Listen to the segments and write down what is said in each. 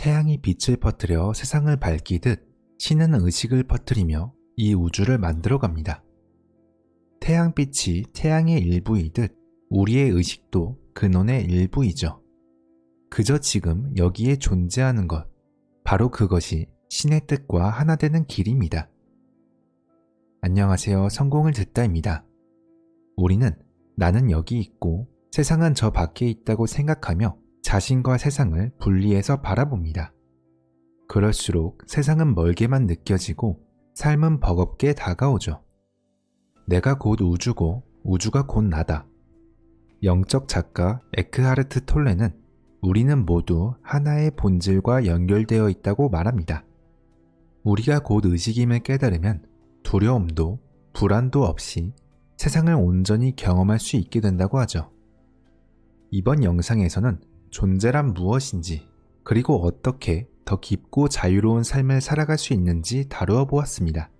태양이 빛을 퍼뜨려 세상을 밝히듯 신은 의식을 퍼뜨리며 이 우주를 만들어갑니다. 태양빛이 태양의 일부이듯 우리의 의식도 근원의 일부이죠. 그저 지금 여기에 존재하는 것, 바로 그것이 신의 뜻과 하나 되는 길입니다. 안녕하세요. 성공을 듣다입니다. 우리는 나는 여기 있고 세상은 저 밖에 있다고 생각하며 자신과 세상을 분리해서 바라봅니다. 그럴수록 세상은 멀게만 느껴지고 삶은 버겁게 다가오죠. 내가 곧 우주고 우주가 곧 나다. 영적 작가 에크하르트 톨레는 우리는 모두 하나의 본질과 연결되어 있다고 말합니다. 우리가 곧 의식임을 깨달으면 두려움도 불안도 없이 세상을 온전히 경험할 수 있게 된다고 하죠. 이번 영상에서는 존재란 무엇인지, 그리고 어떻게 더 깊고 자유로운 삶을 살아갈 수 있는지 다루어 보았습니다.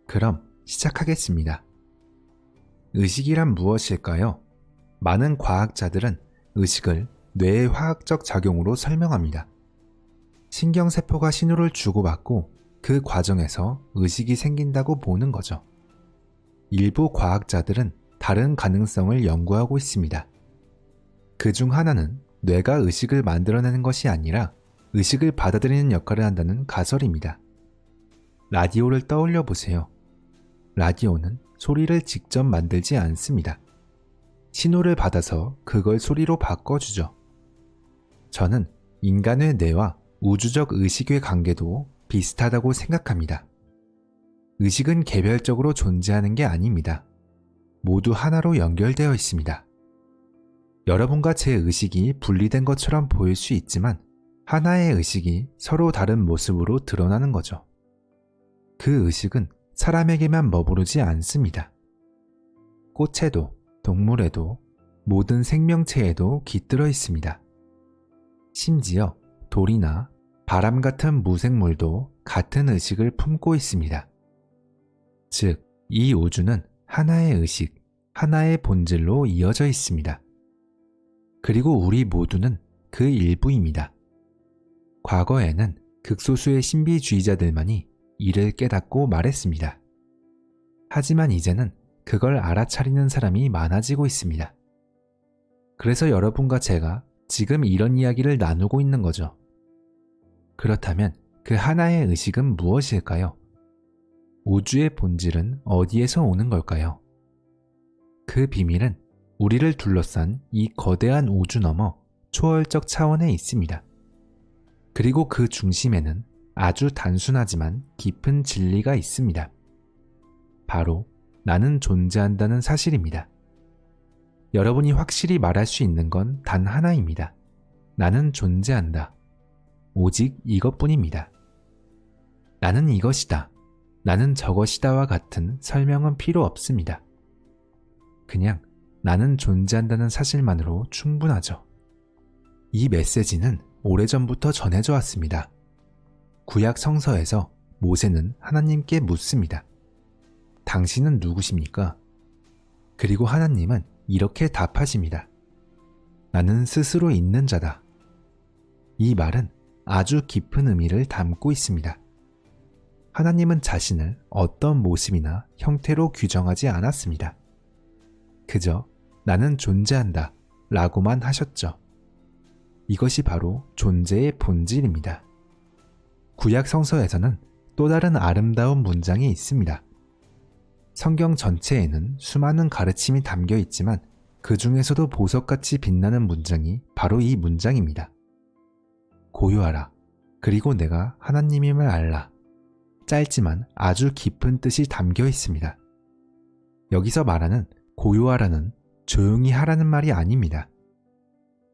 그럼 시작하겠습니다. 의식이란 무엇일까요? 많은 과학자들은 의식을 뇌의 화학적 작용으로 설명합니다. 신경세포가 신호를 주고받고 그 과정에서 의식이 생긴다고 보는 거죠. 일부 과학자들은 다른 가능성을 연구하고 있습니다. 그 중 하나는 뇌가 의식을 만들어내는 것이 아니라 의식을 받아들이는 역할을 한다는 가설입니다. 라디오를 떠올려 보세요. 라디오는 소리를 직접 만들지 않습니다. 신호를 받아서 그걸 소리로 바꿔주죠. 저는 인간의 뇌와 우주적 의식의 관계도 비슷하다고 생각합니다. 의식은 개별적으로 존재하는 게 아닙니다. 모두 하나로 연결되어 있습니다. 여러분과 제 의식이 분리된 것처럼 보일 수 있지만 하나의 의식이 서로 다른 모습으로 드러나는 거죠. 그 의식은 사람에게만 머무르지 않습니다. 꽃에도, 동물에도, 모든 생명체에도 깃들어 있습니다. 심지어 돌이나 바람 같은 무생물도 같은 의식을 품고 있습니다. 즉, 이 우주는 하나의 의식, 하나의 본질로 이어져 있습니다. 그리고 우리 모두는 그 일부입니다. 과거에는 극소수의 신비주의자들만이 이를 깨닫고 말했습니다. 하지만 이제는 그걸 알아차리는 사람이 많아지고 있습니다. 그래서 여러분과 제가 지금 이런 이야기를 나누고 있는 거죠. 그렇다면 그 하나의 의식은 무엇일까요? 우주의 본질은 어디에서 오는 걸까요? 그 비밀은 우리를 둘러싼 이 거대한 우주 너머 초월적 차원에 있습니다. 그리고 그 중심에는 아주 단순하지만 깊은 진리가 있습니다. 바로 나는 존재한다는 사실입니다. 여러분이 확실히 말할 수 있는 건 단 하나입니다. 나는 존재한다. 오직 이것뿐입니다. 나는 이것이다. 나는 저것이다와 같은 설명은 필요 없습니다. 그냥 나는 존재한다는 사실만으로 충분하죠. 이 메시지는 오래전부터 전해져 왔습니다. 구약 성서에서 모세는 하나님께 묻습니다. 당신은 누구십니까? 그리고 하나님은 이렇게 답하십니다. 나는 스스로 있는 자다. 이 말은 아주 깊은 의미를 담고 있습니다. 하나님은 자신을 어떤 모습이나 형태로 규정하지 않았습니다. 그저 나는 존재한다 라고만 하셨죠. 이것이 바로 존재의 본질입니다. 구약 성서에서는 또 다른 아름다운 문장이 있습니다. 성경 전체에는 수많은 가르침이 담겨 있지만 그 중에서도 보석같이 빛나는 문장이 바로 이 문장입니다. 고요하라. 그리고 내가 하나님임을 알라. 짧지만 아주 깊은 뜻이 담겨 있습니다. 여기서 말하는 고요하라는 조용히 하라는 말이 아닙니다.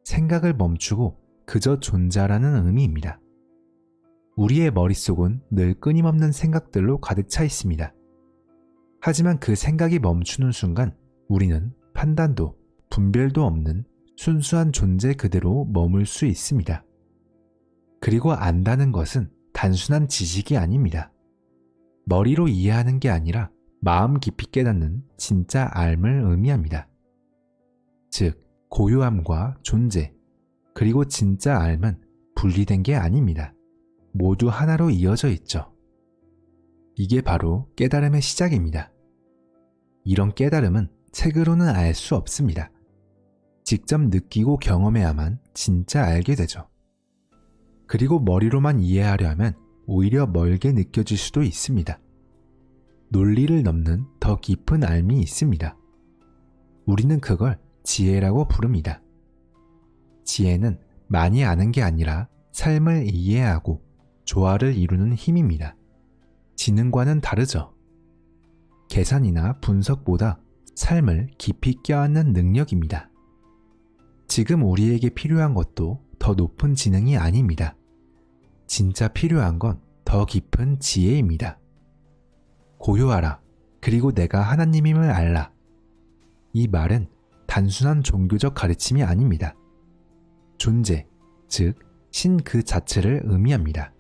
생각을 멈추고 그저 존재하라는 의미입니다. 우리의 머릿속은 늘 끊임없는 생각들로 가득 차 있습니다. 하지만 그 생각이 멈추는 순간 우리는 판단도 분별도 없는 순수한 존재 그대로 머물 수 있습니다. 그리고 안다는 것은 단순한 지식이 아닙니다. 머리로 이해하는 게 아니라 마음 깊이 깨닫는 진짜 알을 의미합니다. 즉, 고요함과 존재, 그리고 진짜 알은 분리된 게 아닙니다. 모두 하나로 이어져 있죠. 이게 바로 깨달음의 시작입니다. 이런 깨달음은 책으로는 알 수 없습니다. 직접 느끼고 경험해야만 진짜 알게 되죠. 그리고 머리로만 이해하려 하면 오히려 멀게 느껴질 수도 있습니다. 논리를 넘는 더 깊은 알미 있습니다. 우리는 그걸 지혜라고 부릅니다. 지혜는 많이 아는 게 아니라 삶을 이해하고 조화를 이루는 힘입니다. 지능과는 다르죠. 계산이나 분석보다 삶을 깊이 껴안는 능력입니다. 지금 우리에게 필요한 것도 더 높은 지능이 아닙니다. 진짜 필요한 건 더 깊은 지혜입니다. 고요하라. 그리고 내가 하나님임을 알라. 이 말은 단순한 종교적 가르침이 아닙니다. 존재, 즉 신 그 자체를 의미합니다.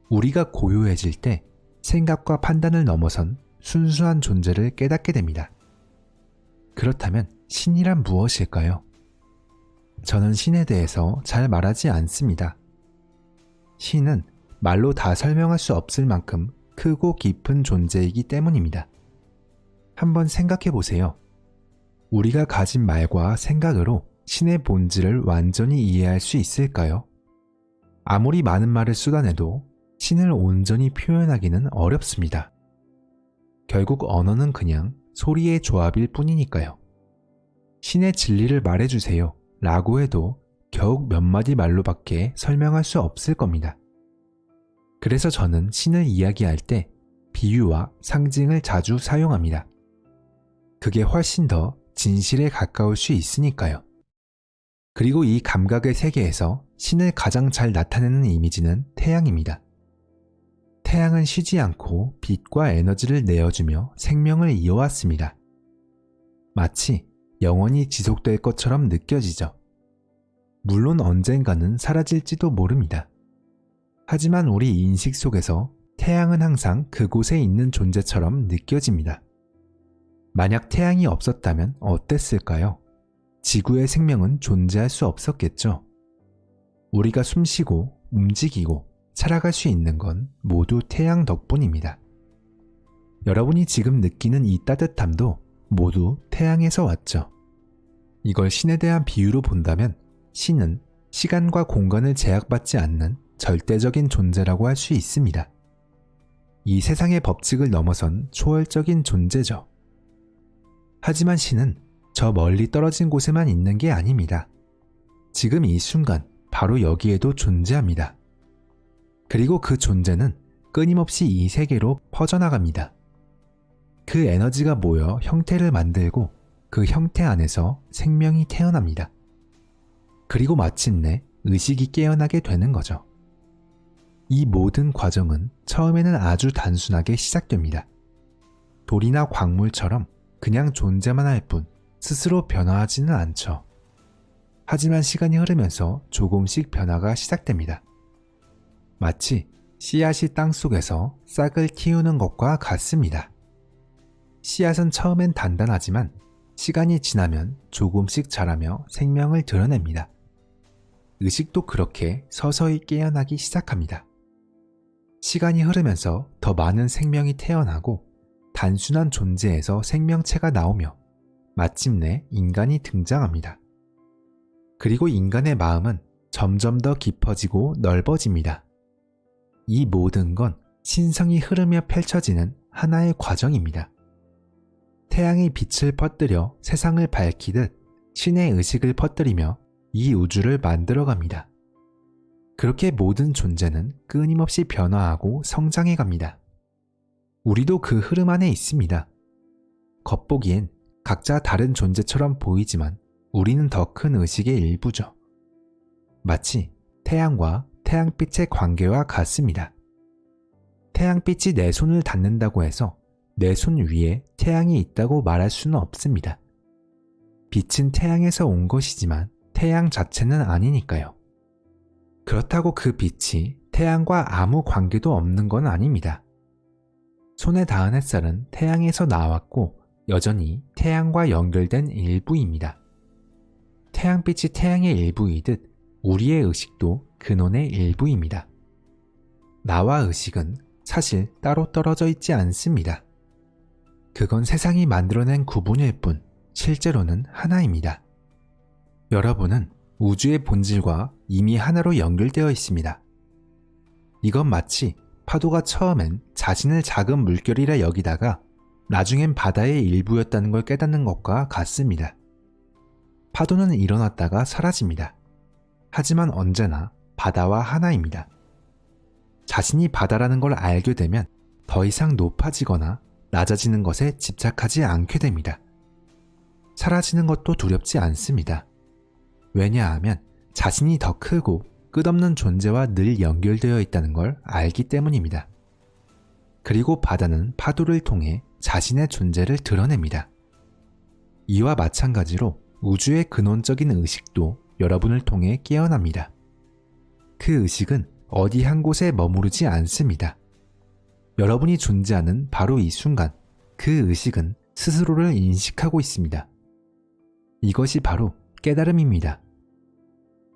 우리가 고요해질 때 생각과 판단을 넘어선 순수한 존재를 깨닫게 됩니다. 그렇다면 신이란 무엇일까요? 저는 신에 대해서 잘 말하지 않습니다. 신은 말로 다 설명할 수 없을 만큼 크고 깊은 존재이기 때문입니다. 한번 생각해 보세요. 우리가 가진 말과 생각으로 신의 본질을 완전히 이해할 수 있을까요? 아무리 많은 말을 쏟아내도 신을 온전히 표현하기는 어렵습니다. 결국 언어는 그냥 소리의 조합일 뿐이니까요. 신의 진리를 말해주세요 라고 해도 겨우 몇 마디 말로밖에 설명할 수 없을 겁니다. 그래서 저는 신을 이야기할 때 비유와 상징을 자주 사용합니다. 그게 훨씬 더 진실에 가까울 수 있으니까요. 그리고 이 감각의 세계에서 신을 가장 잘 나타내는 이미지는 태양입니다. 태양은 쉬지 않고 빛과 에너지를 내어주며 생명을 이어왔습니다. 마치 영원히 지속될 것처럼 느껴지죠. 물론 언젠가는 사라질지도 모릅니다. 하지만 우리 인식 속에서 태양은 항상 그곳에 있는 존재처럼 느껴집니다. 만약 태양이 없었다면 어땠을까요? 지구의 생명은 존재할 수 없었겠죠. 우리가 숨쉬고 움직이고 살아갈 수 있는 건 모두 태양 덕분입니다. 여러분이 지금 느끼는 이 따뜻함도 모두 태양에서 왔죠. 이걸 신에 대한 비유로 본다면 신은 시간과 공간을 제약받지 않는 절대적인 존재라고 할 수 있습니다. 이 세상의 법칙을 넘어선 초월적인 존재죠. 하지만 신은 저 멀리 떨어진 곳에만 있는 게 아닙니다. 지금 이 순간 바로 여기에도 존재합니다. 그리고 그 존재는 끊임없이 이 세계로 퍼져나갑니다. 그 에너지가 모여 형태를 만들고 그 형태 안에서 생명이 태어납니다. 그리고 마침내 의식이 깨어나게 되는 거죠. 이 모든 과정은 처음에는 아주 단순하게 시작됩니다. 돌이나 광물처럼 그냥 존재만 할 뿐 스스로 변화하지는 않죠. 하지만 시간이 흐르면서 조금씩 변화가 시작됩니다. 마치 씨앗이 땅속에서 싹을 틔우는 것과 같습니다. 씨앗은 처음엔 단단하지만 시간이 지나면 조금씩 자라며 생명을 드러냅니다. 의식도 그렇게 서서히 깨어나기 시작합니다. 시간이 흐르면서 더 많은 생명이 태어나고 단순한 존재에서 생명체가 나오며 마침내 인간이 등장합니다. 그리고 인간의 마음은 점점 더 깊어지고 넓어집니다. 이 모든 건 신성이 흐르며 펼쳐지는 하나의 과정입니다. 태양이 빛을 퍼뜨려 세상을 밝히듯 신의 의식을 퍼뜨리며 이 우주를 만들어갑니다. 그렇게 모든 존재는 끊임없이 변화하고 성장해 갑니다. 우리도 그 흐름 안에 있습니다. 겉보기엔 각자 다른 존재처럼 보이지만 우리는 더 큰 의식의 일부죠. 마치 태양과 태양빛의 관계와 같습니다. 태양빛이 내 손을 닿는다고 해서 내 손 위에 태양이 있다고 말할 수는 없습니다. 빛은 태양에서 온 것이지만 태양 자체는 아니니까요. 그렇다고 그 빛이 태양과 아무 관계도 없는 건 아닙니다. 손에 닿은 햇살은 태양에서 나왔고 여전히 태양과 연결된 일부입니다. 태양빛이 태양의 일부이듯 우리의 의식도 근원의 일부입니다. 나와 의식은 사실 따로 떨어져 있지 않습니다. 그건 세상이 만들어낸 구분일 뿐 실제로는 하나입니다. 여러분은 우주의 본질과 이미 하나로 연결되어 있습니다. 이건 마치 파도가 처음엔 자신을 작은 물결이라 여기다가 나중엔 바다의 일부였다는 걸 깨닫는 것과 같습니다. 파도는 일어났다가 사라집니다. 하지만 언제나 바다와 하나입니다. 자신이 바다라는 걸 알게 되면 더 이상 높아지거나 낮아지는 것에 집착하지 않게 됩니다. 사라지는 것도 두렵지 않습니다. 왜냐하면 자신이 더 크고 끝없는 존재와 늘 연결되어 있다는 걸 알기 때문입니다. 그리고 바다는 파도를 통해 자신의 존재를 드러냅니다. 이와 마찬가지로 우주의 근원적인 의식도 여러분을 통해 깨어납니다. 그 의식은 어디 한 곳에 머무르지 않습니다. 여러분이 존재하는 바로 이 순간 그 의식은 스스로를 인식하고 있습니다. 이것이 바로 깨달음입니다.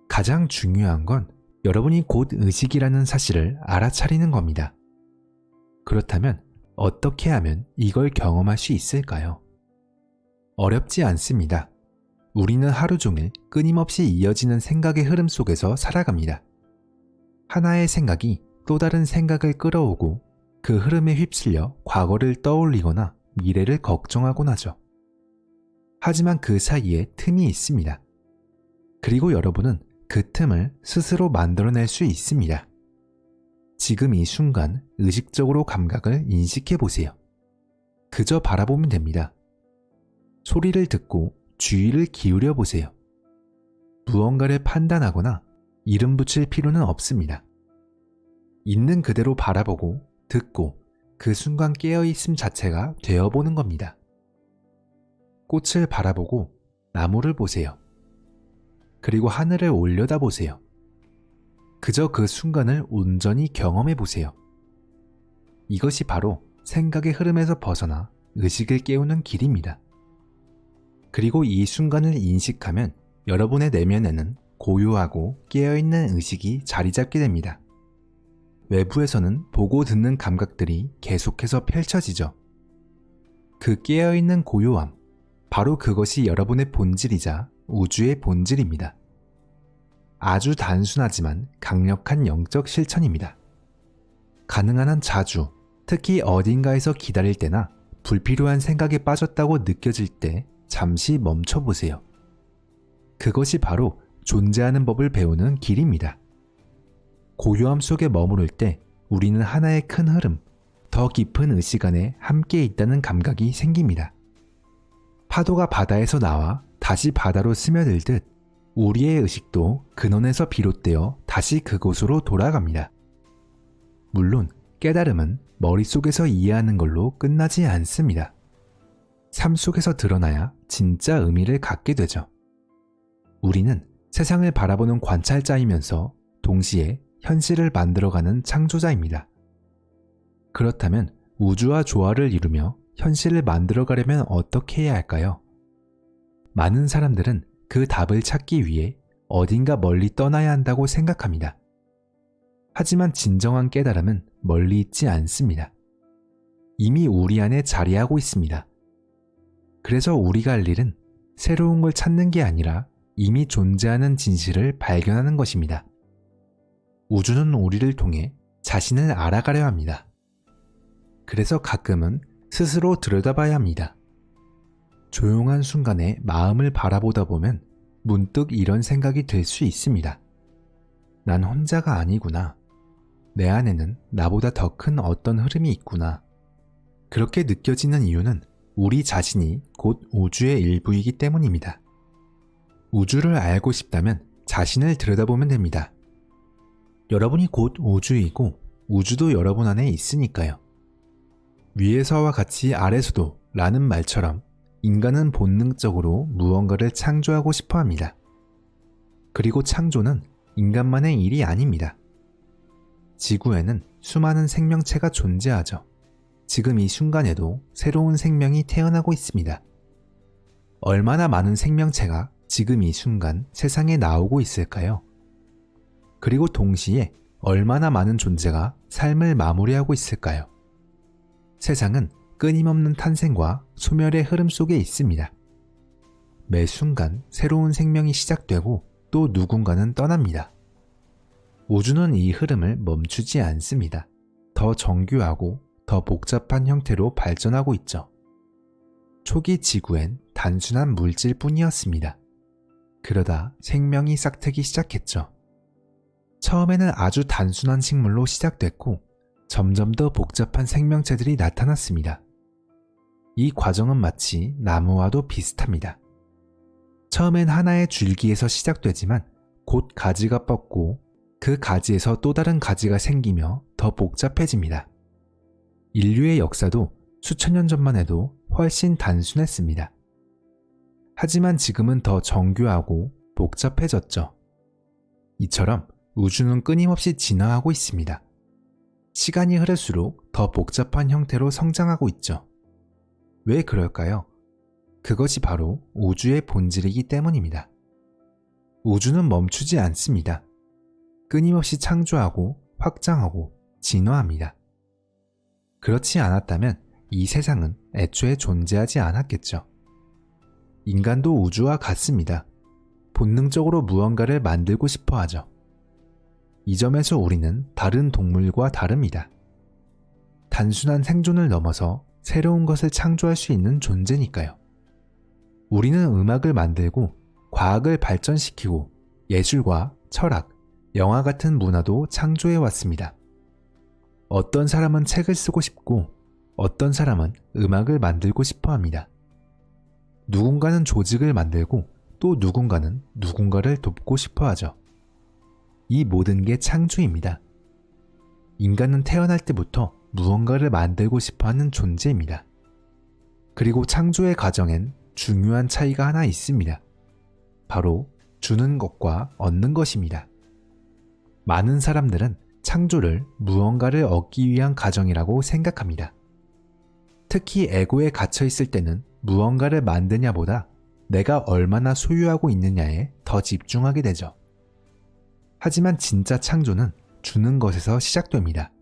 가장 중요한 건 여러분이 곧 의식이라는 사실을 알아차리는 겁니다. 그렇다면 어떻게 하면 이걸 경험할 수 있을까요? 어렵지 않습니다. 우리는 하루 종일 끊임없이 이어지는 생각의 흐름 속에서 살아갑니다. 하나의 생각이 또 다른 생각을 끌어오고 그 흐름에 휩쓸려 과거를 떠올리거나 미래를 걱정하곤 하죠. 하지만 그 사이에 틈이 있습니다. 그리고 여러분은 그 틈을 스스로 만들어낼 수 있습니다. 지금 이 순간 의식적으로 감각을 인식해 보세요. 그저 바라보면 됩니다. 소리를 듣고 주의를 기울여 보세요. 무언가를 판단하거나 이름 붙일 필요는 없습니다. 있는 그대로 바라보고 듣고 그 순간 깨어있음 자체가 되어보는 겁니다. 꽃을 바라보고 나무를 보세요. 그리고 하늘을 올려다보세요. 그저 그 순간을 온전히 경험해 보세요. 이것이 바로 생각의 흐름에서 벗어나 의식을 깨우는 길입니다. 그리고 이 순간을 인식하면 여러분의 내면에는 고요하고 깨어있는 의식이 자리 잡게 됩니다. 외부에서는 보고 듣는 감각들이 계속해서 펼쳐지죠. 그 깨어있는 고요함, 바로 그것이 여러분의 본질이자 우주의 본질입니다. 아주 단순하지만 강력한 영적 실천입니다. 가능한 한 자주, 특히 어딘가에서 기다릴 때나 불필요한 생각에 빠졌다고 느껴질 때 잠시 멈춰보세요. 그것이 바로 존재하는 법을 배우는 길입니다. 고요함 속에 머무를 때 우리는 하나의 큰 흐름, 더 깊은 의식 안에 함께 있다는 감각이 생깁니다. 파도가 바다에서 나와 다시 바다로 스며들듯 우리의 의식도 근원에서 비롯되어 다시 그곳으로 돌아갑니다. 물론 깨달음은 머릿속에서 이해하는 걸로 끝나지 않습니다. 삶 속에서 드러나야 진짜 의미를 갖게 되죠. 우리는 세상을 바라보는 관찰자이면서 동시에 현실을 만들어가는 창조자입니다. 그렇다면 우주와 조화를 이루며 현실을 만들어가려면 어떻게 해야 할까요? 많은 사람들은 그 답을 찾기 위해 어딘가 멀리 떠나야 한다고 생각합니다. 하지만 진정한 깨달음은 멀리 있지 않습니다. 이미 우리 안에 자리하고 있습니다. 그래서 우리가 할 일은 새로운 걸 찾는 게 아니라 이미 존재하는 진실을 발견하는 것입니다. 우주는 우리를 통해 자신을 알아가려 합니다. 그래서 가끔은 스스로 들여다봐야 합니다. 조용한 순간에 마음을 바라보다 보면 문득 이런 생각이 들 수 있습니다. 난 혼자가 아니구나. 내 안에는 나보다 더 큰 어떤 흐름이 있구나. 그렇게 느껴지는 이유는 우리 자신이 곧 우주의 일부이기 때문입니다. 우주를 알고 싶다면 자신을 들여다보면 됩니다. 여러분이 곧 우주이고 우주도 여러분 안에 있으니까요. 위에서와 같이 아래서도 라는 말처럼 인간은 본능적으로 무언가를 창조하고 싶어 합니다. 그리고 창조는 인간만의 일이 아닙니다. 지구에는 수많은 생명체가 존재하죠. 지금 이 순간에도 새로운 생명이 태어나고 있습니다. 얼마나 많은 생명체가 지금 이 순간 세상에 나오고 있을까요? 그리고 동시에 얼마나 많은 존재가 삶을 마무리하고 있을까요? 세상은 끊임없는 탄생과 소멸의 흐름 속에 있습니다. 매 순간 새로운 생명이 시작되고 또 누군가는 떠납니다. 우주는 이 흐름을 멈추지 않습니다. 더 정교하고 더 복잡한 형태로 발전하고 있죠. 초기 지구엔 단순한 물질뿐이었습니다. 그러다 생명이 싹트기 시작했죠. 처음에는 아주 단순한 식물로 시작됐고 점점 더 복잡한 생명체들이 나타났습니다. 이 과정은 마치 나무와도 비슷합니다. 처음엔 하나의 줄기에서 시작되지만 곧 가지가 뻗고 그 가지에서 또 다른 가지가 생기며 더 복잡해집니다. 인류의 역사도 수천 년 전만 해도 훨씬 단순했습니다. 하지만 지금은 더 정교하고 복잡해졌죠. 이처럼 우주는 끊임없이 진화하고 있습니다. 시간이 흐를수록 더 복잡한 형태로 성장하고 있죠. 왜 그럴까요? 그것이 바로 우주의 본질이기 때문입니다. 우주는 멈추지 않습니다. 끊임없이 창조하고 확장하고 진화합니다. 그렇지 않았다면 이 세상은 애초에 존재하지 않았겠죠. 인간도 우주와 같습니다. 본능적으로 무언가를 만들고 싶어 하죠. 이 점에서 우리는 다른 동물과 다릅니다. 단순한 생존을 넘어서 새로운 것을 창조할 수 있는 존재니까요. 우리는 음악을 만들고 과학을 발전시키고 예술과 철학, 영화 같은 문화도 창조해 왔습니다. 어떤 사람은 책을 쓰고 싶고 어떤 사람은 음악을 만들고 싶어 합니다. 누군가는 조직을 만들고 또 누군가는 누군가를 돕고 싶어 하죠. 이 모든 게 창조입니다. 인간은 태어날 때부터 무언가를 만들고 싶어 하는 존재입니다. 그리고 창조의 과정엔 중요한 차이가 하나 있습니다. 바로 주는 것과 얻는 것입니다. 많은 사람들은 창조를 무언가를 얻기 위한 과정이라고 생각합니다. 특히 에고에 갇혀 있을 때는 무언가를 만드냐보다 내가 얼마나 소유하고 있느냐에 더 집중하게 되죠. 하지만 진짜 창조는 주는 것에서 시작됩니다.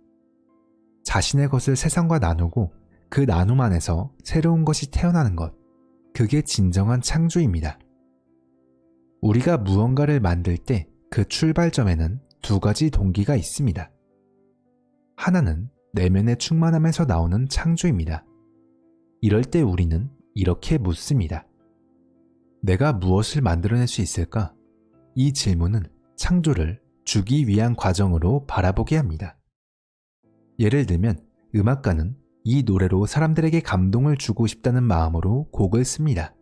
자신의 것을 세상과 나누고 그 나눔 안에서 새로운 것이 태어나는 것, 그게 진정한 창조입니다. 우리가 무언가를 만들 때 그 출발점에는 두 가지 동기가 있습니다. 하나는 내면의 충만함에서 나오는 창조입니다. 이럴 때 우리는 이렇게 묻습니다. 내가 무엇을 만들어낼 수 있을까? 이 질문은 창조를 주기 위한 과정으로 바라보게 합니다. 예를 들면 음악가는 이 노래로 사람들에게 감동을 주고 싶다는 마음으로 곡을 씁니다.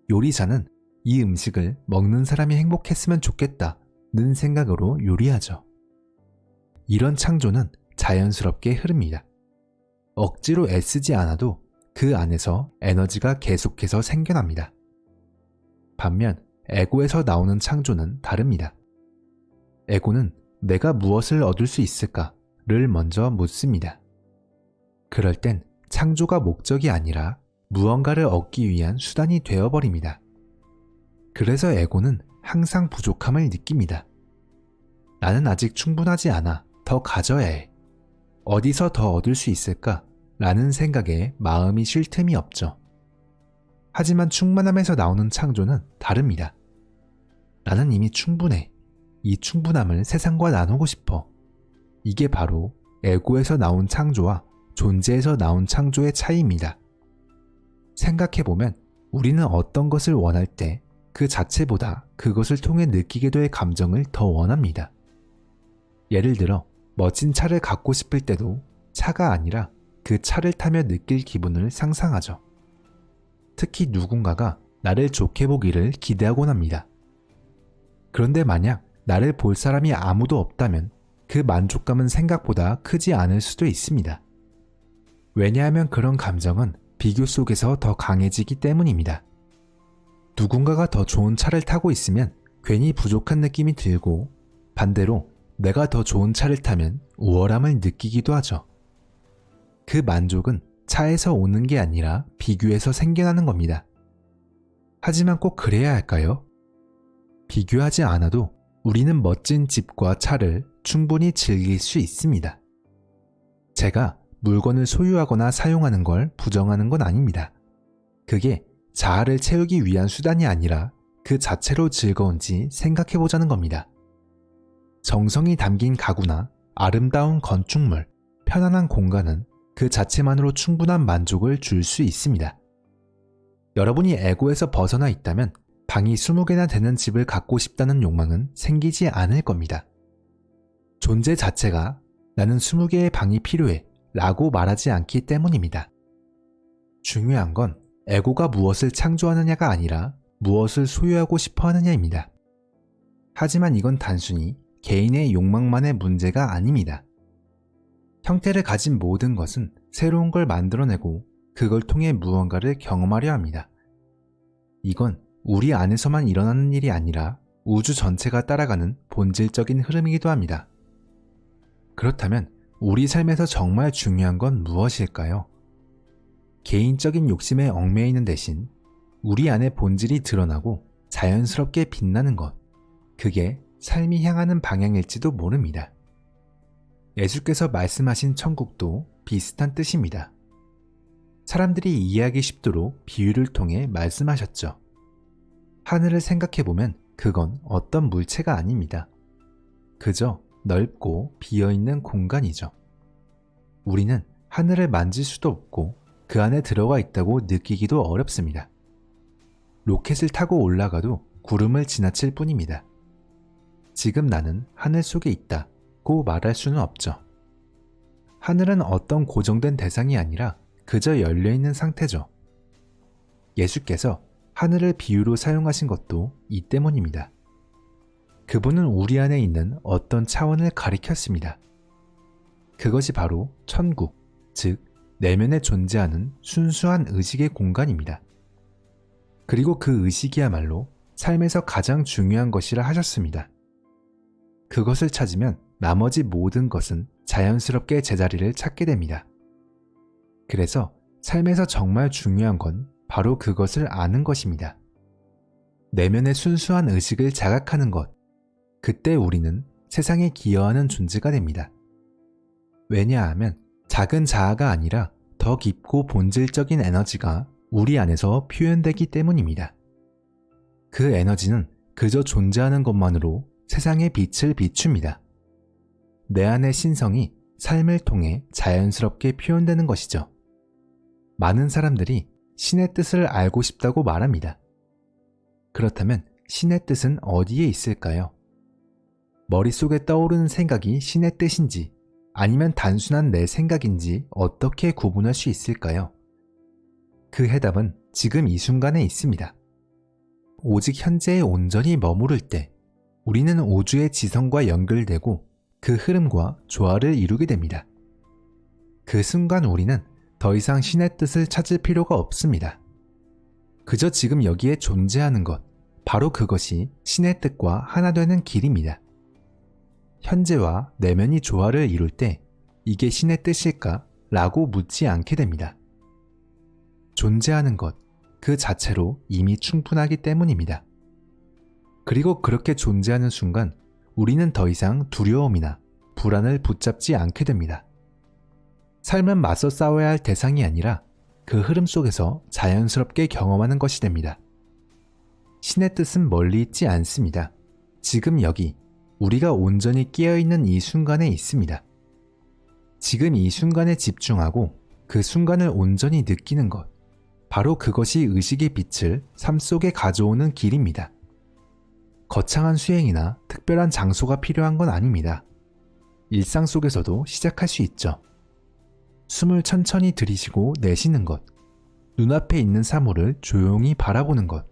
요리사는 이 음식을 먹는 사람이 행복했으면 좋겠다는 생각으로 요리하죠. 이런 창조는 자연스럽게 흐릅니다. 억지로 애쓰지 않아도 그 안에서 에너지가 계속해서 생겨납니다. 반면 에고에서 나오는 창조는 다릅니다. 에고는 내가 무엇을 얻을 수 있을까를 먼저 묻습니다. 그럴 땐 창조가 목적이 아니라 무언가를 얻기 위한 수단이 되어버립니다. 그래서 에고는 항상 부족함을 느낍니다. 나는 아직 충분하지 않아. 더 가져야 해. 어디서 더 얻을 수 있을까? 라는 생각에 마음이 쉴 틈이 없죠. 하지만 충만함에서 나오는 창조는 다릅니다. 나는 이미 충분해. 이 충분함을 세상과 나누고 싶어. 이게 바로 에고에서 나온 창조와 존재에서 나온 창조의 차이입니다. 생각해보면 우리는 어떤 것을 원할 때 그 자체보다 그것을 통해 느끼게 될 감정을 더 원합니다. 예를 들어 멋진 차를 갖고 싶을 때도 차가 아니라 그 차를 타며 느낄 기분을 상상하죠. 특히 누군가가 나를 좋게 보기를 기대하곤 합니다. 그런데 만약 나를 볼 사람이 아무도 없다면 그 만족감은 생각보다 크지 않을 수도 있습니다. 왜냐하면 그런 감정은 비교 속에서 더 강해지기 때문입니다. 누군가가 더 좋은 차를 타고 있으면 괜히 부족한 느낌이 들고 반대로 내가 더 좋은 차를 타면 우월함을 느끼기도 하죠. 그 만족은 차에서 오는 게 아니라 비교에서 생겨나는 겁니다. 하지만 꼭 그래야 할까요? 비교하지 않아도 우리는 멋진 집과 차를 충분히 즐길 수 있습니다. 제가 물건을 소유하거나 사용하는 걸 부정하는 건 아닙니다. 그게 자아를 채우기 위한 수단이 아니라 그 자체로 즐거운지 생각해 보자는 겁니다. 정성이 담긴 가구나 아름다운 건축물, 편안한 공간은 그 자체만으로 충분한 만족을 줄 수 있습니다. 여러분이 에고에서 벗어나 있다면 방이 20개나 되는 집을 갖고 싶다는 욕망은 생기지 않을 겁니다. 존재 자체가 나는 20개의 방이 필요해 라고 말하지 않기 때문입니다. 중요한 건 에고가 무엇을 창조하느냐가 아니라 무엇을 소유하고 싶어 하느냐입니다. 하지만 이건 단순히 개인의 욕망만의 문제가 아닙니다. 형태를 가진 모든 것은 새로운 걸 만들어내고 그걸 통해 무언가를 경험하려 합니다. 이건 우리 안에서만 일어나는 일이 아니라 우주 전체가 따라가는 본질적인 흐름이기도 합니다. 그렇다면 우리 삶에서 정말 중요한 건 무엇일까요? 개인적인 욕심에 얽매이는 대신 우리 안의 본질이 드러나고 자연스럽게 빛나는 것, 그게 삶이 향하는 방향일지도 모릅니다. 예수께서 말씀하신 천국도 비슷한 뜻입니다. 사람들이 이해하기 쉽도록 비유를 통해 말씀하셨죠. 하늘을 생각해보면 그건 어떤 물체가 아닙니다. 그저 넓고 비어있는 공간이죠. 우리는 하늘을 만질 수도 없고 그 안에 들어가 있다고 느끼기도 어렵습니다. 로켓을 타고 올라가도 구름을 지나칠 뿐입니다. 지금 나는 하늘 속에 있다고 말할 수는 없죠. 하늘은 어떤 고정된 대상이 아니라 그저 열려있는 상태죠. 예수께서 하늘을 비유로 사용하신 것도 이 때문입니다. 그분은 우리 안에 있는 어떤 차원을 가리켰습니다. 그것이 바로 천국, 즉 내면에 존재하는 순수한 의식의 공간입니다. 그리고 그 의식이야말로 삶에서 가장 중요한 것이라 하셨습니다. 그것을 찾으면 나머지 모든 것은 자연스럽게 제자리를 찾게 됩니다. 그래서 삶에서 정말 중요한 건 바로 그것을 아는 것입니다. 내면의 순수한 의식을 자각하는 것, 그때 우리는 세상에 기여하는 존재가 됩니다. 왜냐하면 작은 자아가 아니라 더 깊고 본질적인 에너지가 우리 안에서 표현되기 때문입니다. 그 에너지는 그저 존재하는 것만으로 세상에 빛을 비춥니다. 내 안의 신성이 삶을 통해 자연스럽게 표현되는 것이죠. 많은 사람들이 신의 뜻을 알고 싶다고 말합니다. 그렇다면 신의 뜻은 어디에 있을까요? 머릿속에 떠오르는 생각이 신의 뜻인지 아니면 단순한 내 생각인지 어떻게 구분할 수 있을까요? 그 해답은 지금 이 순간에 있습니다. 오직 현재에 온전히 머무를 때 우리는 우주의 지성과 연결되고 그 흐름과 조화를 이루게 됩니다. 그 순간 우리는 더 이상 신의 뜻을 찾을 필요가 없습니다. 그저 지금 여기에 존재하는 것, 바로 그것이 신의 뜻과 하나 되는 길입니다. 현재와 내면이 조화를 이룰 때 이게 신의 뜻일까? 라고 묻지 않게 됩니다. 존재하는 것, 그 자체로 이미 충분하기 때문입니다. 그리고 그렇게 존재하는 순간 우리는 더 이상 두려움이나 불안을 붙잡지 않게 됩니다. 삶은 맞서 싸워야 할 대상이 아니라 그 흐름 속에서 자연스럽게 경험하는 것이 됩니다. 신의 뜻은 멀리 있지 않습니다. 지금 여기 우리가 온전히 깨어있는 이 순간에 있습니다. 지금 이 순간에 집중하고 그 순간을 온전히 느끼는 것, 바로 그것이 의식의 빛을 삶 속에 가져오는 길입니다. 거창한 수행이나 특별한 장소가 필요한 건 아닙니다. 일상 속에서도 시작할 수 있죠. 숨을 천천히 들이쉬고 내쉬는 것, 눈앞에 있는 사물을 조용히 바라보는 것,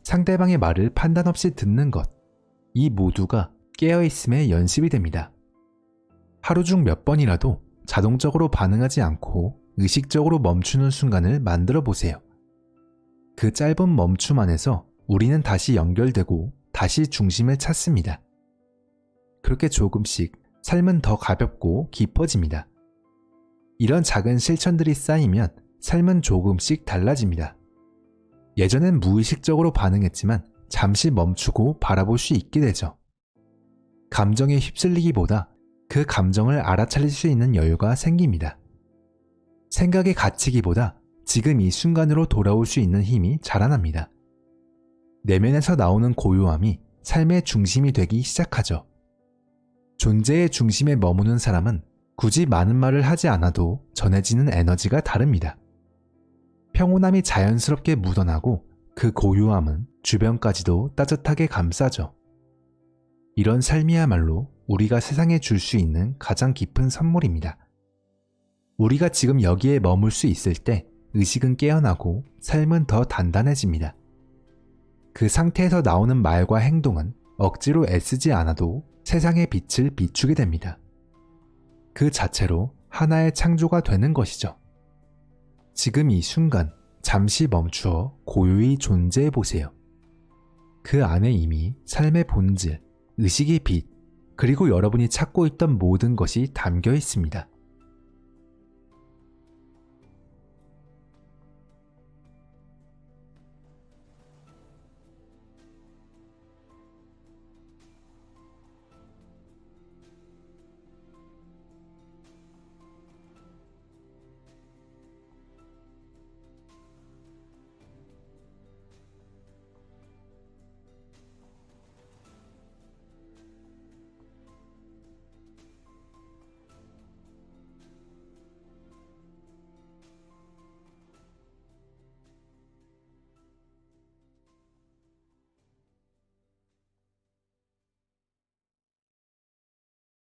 상대방의 말을 판단 없이 듣는 것, 이 모두가 깨어있음의 연습이 됩니다. 하루 중 몇 번이라도 자동적으로 반응하지 않고 의식적으로 멈추는 순간을 만들어 보세요. 그 짧은 멈춤 안에서 우리는 다시 연결되고 다시 중심을 찾습니다. 그렇게 조금씩 삶은 더 가볍고 깊어집니다. 이런 작은 실천들이 쌓이면 삶은 조금씩 달라집니다. 예전엔 무의식적으로 반응했지만 잠시 멈추고 바라볼 수 있게 되죠. 감정에 휩쓸리기보다 그 감정을 알아차릴 수 있는 여유가 생깁니다. 생각에 갇히기보다 지금 이 순간으로 돌아올 수 있는 힘이 자라납니다. 내면에서 나오는 고요함이 삶의 중심이 되기 시작하죠. 존재의 중심에 머무는 사람은 굳이 많은 말을 하지 않아도 전해지는 에너지가 다릅니다. 평온함이 자연스럽게 묻어나고 그 고요함은 주변까지도 따뜻하게 감싸죠. 이런 삶이야말로 우리가 세상에 줄 수 있는 가장 깊은 선물입니다. 우리가 지금 여기에 머물 수 있을 때 의식은 깨어나고 삶은 더 단단해집니다. 그 상태에서 나오는 말과 행동은 억지로 애쓰지 않아도 세상의 빛을 비추게 됩니다. 그 자체로 하나의 창조가 되는 것이죠. 지금 이 순간 잠시 멈추어 고요히 존재해 보세요. 그 안에 이미 삶의 본질, 의식의 빛, 그리고 여러분이 찾고 있던 모든 것이 담겨 있습니다.